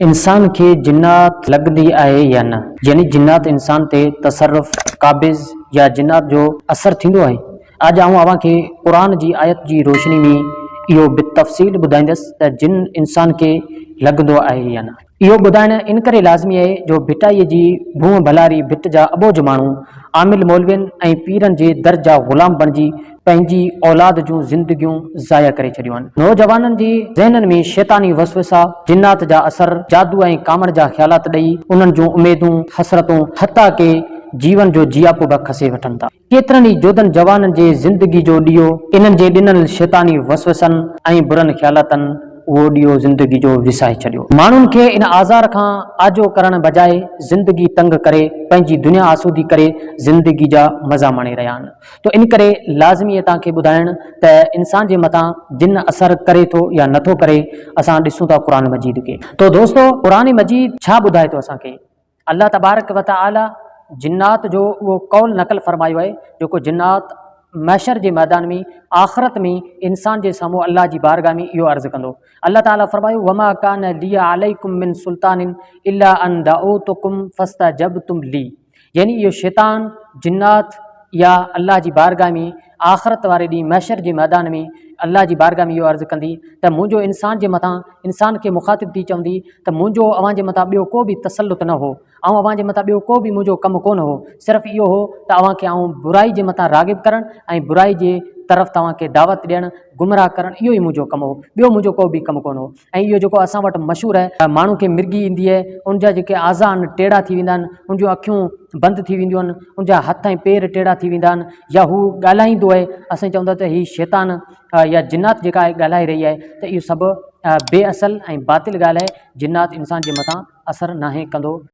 इंसान के जिन्नात लगदी आहे या न, यानी जिन्नात इंसान ते तसर्रुफ काबिज या जिन्नात जो असर थींदो आहे। अॼु आऊं अव्हां खे क़ुरान जी आयत जी रोशनी में इहो बितफ़सील ॿुधाईंदुसि त जिन इंसान के लॻंदो आहे या न। इहो ॿुधाइण इन करे लाज़मी आहे जो भिटाईअ जी भूअं भलारी भिट जा अबोज माण्हू आमिल मौलवियुनि ऐं पीरनि जे दर जा ग़ुलाम बणिजी पंहिंजी औलाद जूं ज़िंदगियूं ज़ाया करे छॾियूं आहिनि। नौजवाननि जे ज़हननि में शैतानी वसवसा, जिन्नात जा असर, जादू ऐं कामण जा ख़्यालात ॾेई उन्हनि जूं उमेदूं, हसरतूं, हता के जीवन जो जियापो बि खसे वठनि था। केतिरनि ई जोधनि जवाननि जे ज़िंदगी जो ॾीओ इन्हनि जे ॾिनल शैतानी वसवसनि ऐं बुरनि ख़्यालातनि उहो ॾीओ ज़िंदगी जो विसाए छॾियो। माण्हुनि खे इन आज़ार खां आजो करण बजाए ज़िंदगी तंग करे पंहिंजी दुनिया आसूदी करे ज़िंदगी जा मज़ा माणे रहिया आहिनि। तो इन करे लाज़मी आहे तव्हांखे ॿुधाइण त इंसान जे मथां जिन असर करे थो या नथो करे। असां ॾिसूं था क़ुरान मजीद खे। तो दोस्तो, क़ुरान मजीद छा ॿुधाए थो असांखे? अल्लाह तबारक व तआला जिन्नात जो उहो कौल नक़ल फरमायो आहे जेको जिन्नात मैशर के मैदान में आख़िरत में इंसान के साम्हूं अल्लाह की बारगाह में इहो अर्ज़ कंदो। अल्लाह ताला फरमायो, वमा कान लिया अलैकुम मिन सुल्तानिन इल्ला अन दअउतुकुम फस्तजबतुम ली। यानी इहो शैतान, जिन्नात या अल्लाह की बारगाह में आख़िरत वारे ॾींहुं मैशर के मैदान में अल्लाह की बारगाह में इहो अर्ज़ कंदी त मुंहिंजो इंसान के मथां, इंसान के मुखातिब थी चवंदी त मुंहिंजो अव्हां जे मथां ॿियो को बि तसल्लुत न हो, ऐं अव्हां जे मथां ॿियो को बि मुंहिंजो कमु कोन हो। सिर्फ़ु इहो हो त अव्हां खे आऊं बुराई जे मथां राग़िब करणु ऐं बुराई जे तरफ़ तव्हां खे दावत ॾियणु, गुमराह करणु, इहो ई मुंहिंजो कमु हो। ॿियो मुंहिंजो को बि कमु कोन हो। ऐं इहो जेको असां वटि मशहूरु आहे, माण्हू खे मिर्गी ईंदी आहे, उनजा जेके आज़ा आहिनि टेढ़ा थी वेंदा आहिनि, उनजूं अखियूं बंदि थी वेंदियूं आहिनि, उनजा हथ ऐं पेर टेढ़ा थी वेंदा आहिनि, या हू ॻाल्हाईंदो आहे, असां चवंदा त हीउ शैतान या जिन्नात जेका आहे ॻाल्हाए रही आहे, त इहो सभु बेअसल ऐं बातिल ॻाल्हि आहे। जिन्नात इंसान जे मथां असरु नाहे कंदो।